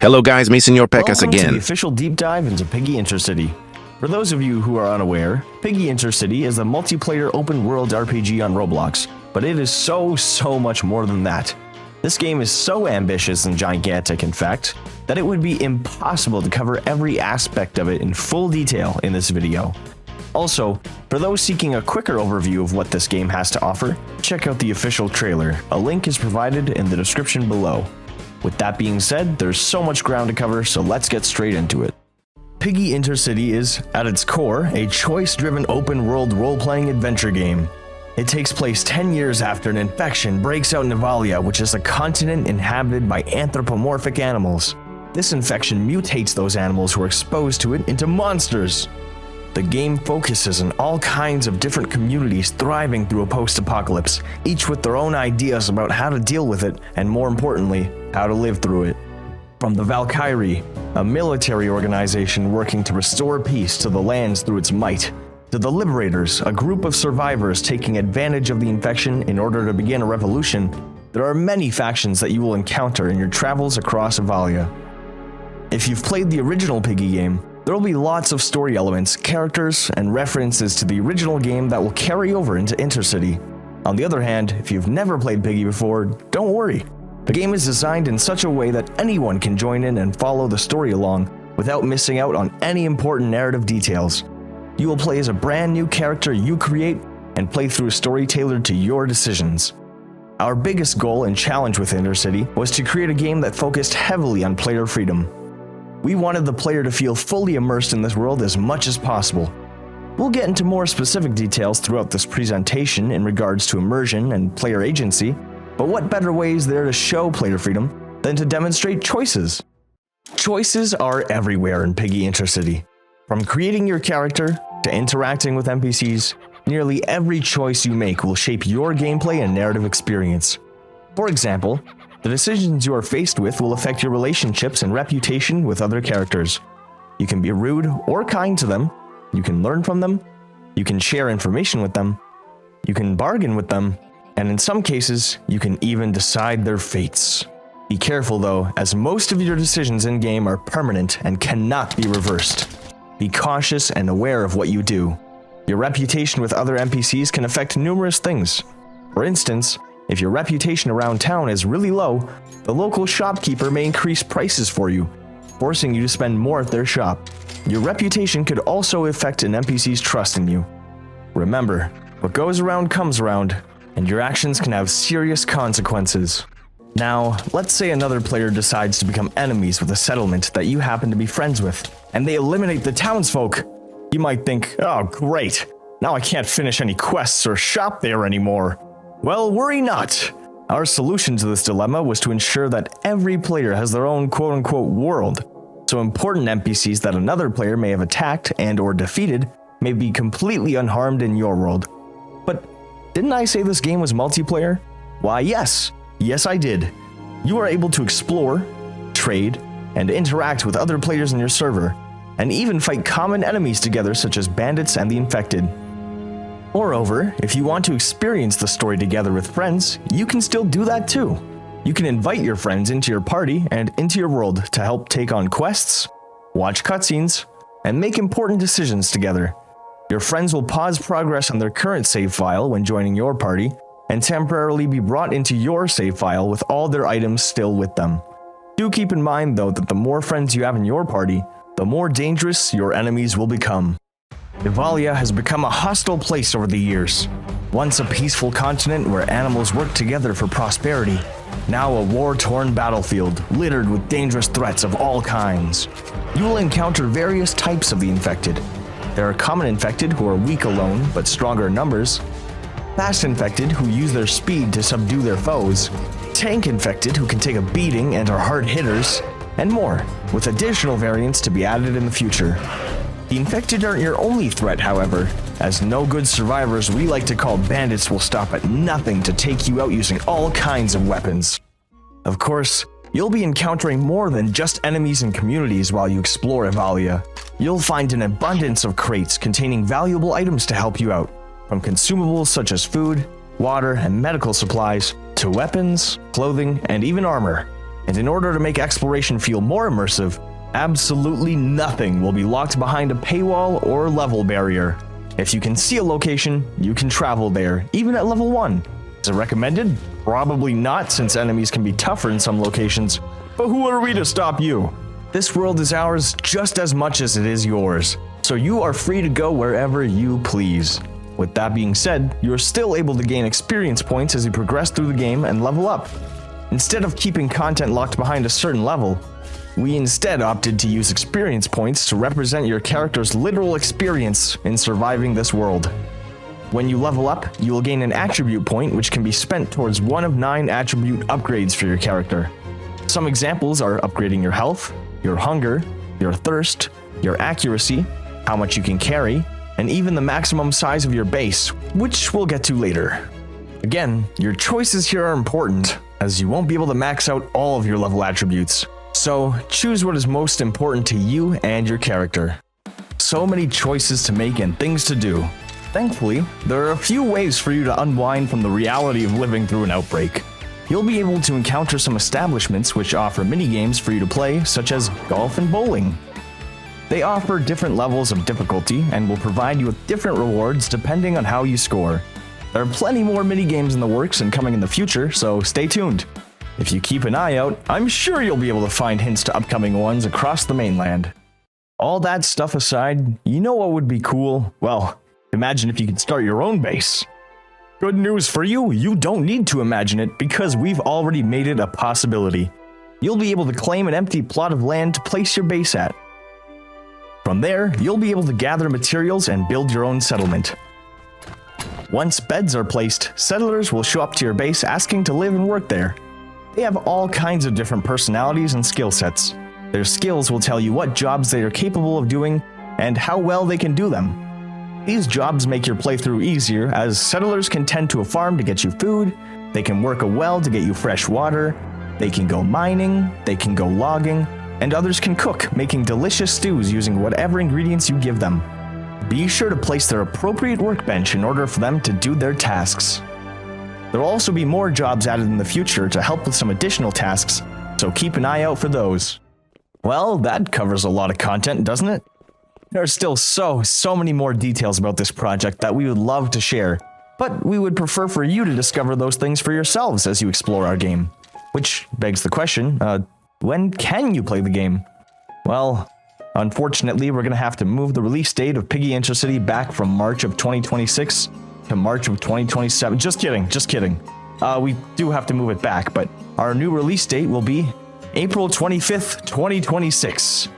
Hello guys, Mason your Pecas Welcome to again. the official deep dive into Piggy Intercity. For those of you who are unaware, Piggy Intercity is a multiplayer open world RPG on Roblox, but it is so much more than that. This game is so ambitious and gigantic, in fact, that it would be impossible to cover every aspect of it in full detail in this video. Also, for those seeking a quicker overview of what this game has to offer, check out the official trailer. A link is provided in the description below. With that being said, there's so much ground to cover, so let's get straight into it. Piggy Intercity is, at its core, a choice-driven open-world role-playing adventure game. It takes place 10 years after an infection breaks out in Avalia, which is a continent inhabited by anthropomorphic animals. This infection mutates those animals who are exposed to it into monsters. The game focuses on all kinds of different communities thriving through a post-apocalypse, each with their own ideas about how to deal with it, and more importantly, how to live through it. From the Valkyrie, a military organization working to restore peace to the lands through its might, to the Liberators, a group of survivors taking advantage of the infection in order to begin a revolution, there are many factions that you will encounter in your travels across Avalia. If you've played the original Piggy game, there will be lots of story elements, characters, and references to the original game that will carry over into Intercity. On the other hand, if you've never played Piggy before, don't worry. The game is designed in such a way that anyone can join in and follow the story along without missing out on any important narrative details. You will play as a brand new character you create and play through a story tailored to your decisions. Our biggest goal and challenge with Intercity was to create a game that focused heavily on player freedom. We wanted the player to feel fully immersed in this world as much as possible. We'll get into more specific details throughout this presentation in regards to immersion and player agency, but what better way is there to show player freedom than to demonstrate choices? Choices are everywhere in Piggy Intercity. From creating your character to interacting with NPCs, nearly every choice you make will shape your gameplay and narrative experience. For example, the decisions you are faced with will affect your relationships and reputation with other characters. You can be rude or kind to them, you can learn from them, you can share information with them, you can bargain with them, and in some cases, you can even decide their fates. Be careful though, as most of your decisions in-game are permanent and cannot be reversed. Be cautious and aware of what you do. Your reputation with other NPCs can affect numerous things. For instance, if your reputation around town is really low, the local shopkeeper may increase prices for you, forcing you to spend more at their shop. Your reputation could also affect an NPC's trust in you. Remember, what goes around comes around, and your actions can have serious consequences. Now, let's say another player decides to become enemies with a settlement that you happen to be friends with, and they eliminate the townsfolk. You might think, oh great, now I can't finish any quests or shop there anymore. Well, worry not. Our solution to this dilemma was to ensure that every player has their own quote-unquote world, so important NPCs that another player may have attacked and or defeated may be completely unharmed in your world. But didn't I say this game was multiplayer? Why yes I did. You are able to explore, trade, and interact with other players in your server, and even fight common enemies together such as bandits and the infected. Moreover, if you want to experience the story together with friends, you can still do that too. You can invite your friends into your party and into your world to help take on quests, watch cutscenes, and make important decisions together. Your friends will pause progress on their current save file when joining your party, and temporarily be brought into your save file with all their items still with them. Do keep in mind though that the more friends you have in your party, the more dangerous your enemies will become. Avalia has become a hostile place over the years. Once a peaceful continent where animals work together for prosperity, now a war-torn battlefield littered with dangerous threats of all kinds. You will encounter various types of the infected. There are common infected who are weak alone but stronger in numbers, fast infected who use their speed to subdue their foes, tank infected who can take a beating and are hard hitters, and more, with additional variants to be added in the future. The infected aren't your only threat, however, as no good survivors we like to call bandits will stop at nothing to take you out using all kinds of weapons. Of course, you'll be encountering more than just enemies and communities while you explore Avalia. You'll find an abundance of crates containing valuable items to help you out, from consumables such as food, water, and medical supplies, to weapons, clothing, and even armor. And in order to make exploration feel more immersive, absolutely nothing will be locked behind a paywall or level barrier. If you can see a location, you can travel there, even at level 1. Is it recommended? Probably not, since enemies can be tougher in some locations. But who are we to stop you? This world is ours just as much as it is yours, so you are free to go wherever you please. With that being said, you are still able to gain experience points as you progress through the game and level up. Instead of keeping content locked behind a certain level, we instead opted to use experience points to represent your character's literal experience in surviving this world. When you level up, you will gain an attribute point which can be spent towards one of 9 attribute upgrades for your character. Some examples are upgrading your health, your hunger, your thirst, your accuracy, how much you can carry, and even the maximum size of your base, which we'll get to later. Again, your choices here are important, as you won't be able to max out all of your level attributes. So, choose what is most important to you and your character. So many choices to make and things to do. Thankfully, there are a few ways for you to unwind from the reality of living through an outbreak. You'll be able to encounter some establishments which offer minigames for you to play, such as golf and bowling. They offer different levels of difficulty and will provide you with different rewards depending on how you score. There are plenty more minigames in the works and coming in the future, so stay tuned. If you keep an eye out, I'm sure you'll be able to find hints to upcoming ones across the mainland. All that stuff aside, you know what would be cool? Well, imagine if you could start your own base. Good news for you, you don't need to imagine it because we've already made it a possibility. You'll be able to claim an empty plot of land to place your base at. From there, you'll be able to gather materials and build your own settlement. Once beds are placed, settlers will show up to your base asking to live and work there. They have all kinds of different personalities and skill sets. Their skills will tell you what jobs they are capable of doing and how well they can do them. These jobs make your playthrough easier, as settlers can tend to a farm to get you food, they can work a well to get you fresh water, they can go mining, they can go logging, and others can cook, making delicious stews using whatever ingredients you give them. Be sure to place their appropriate workbench in order for them to do their tasks. There will also be more jobs added in the future to help with some additional tasks, so keep an eye out for those. Well, that covers a lot of content, doesn't it? There are still so many more details about this project that we would love to share, but we would prefer for you to discover those things for yourselves as you explore our game. Which begs the question, when can you play the game? Well, unfortunately, we're going to have to move the release date of Piggy Intercity back from March of 2026 to March of 2027. Just kidding. We do have to move it back, but our new release date will be April 25th, 2026.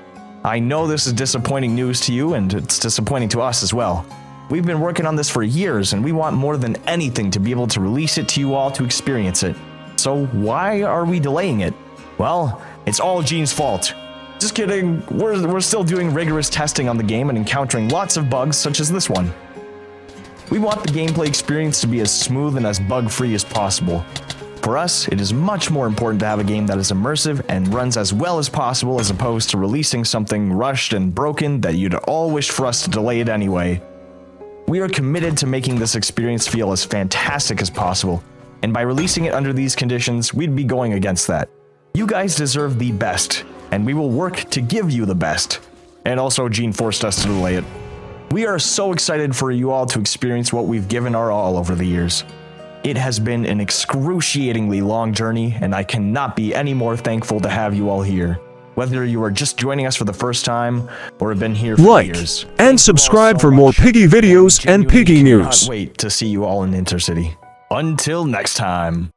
I know this is disappointing news to you, and it's disappointing to us as well. We've been working on this for years, and we want more than anything to be able to release it to you all to experience it. So why are we delaying it? Well, it's all Gene's fault. Just kidding, we're still doing rigorous testing on the game and encountering lots of bugs such as this one. We want the gameplay experience to be as smooth and as bug-free as possible. For us, it is much more important to have a game that is immersive and runs as well as possible as opposed to releasing something rushed and broken that you'd all wish for us to delay it anyway. We are committed to making this experience feel as fantastic as possible, and by releasing it under these conditions, we'd be going against that. You guys deserve the best, and we will work to give you the best. And also, Gene forced us to delay it. We are so excited for you all to experience what we've given our all over the years. It has been an excruciatingly long journey, and I cannot be any more thankful to have you all here. Whether you are just joining us for the first time, or have been here for years. Like and subscribe for more Piggy videos and Piggy news. I cannot wait to see you all in Intercity. Until next time.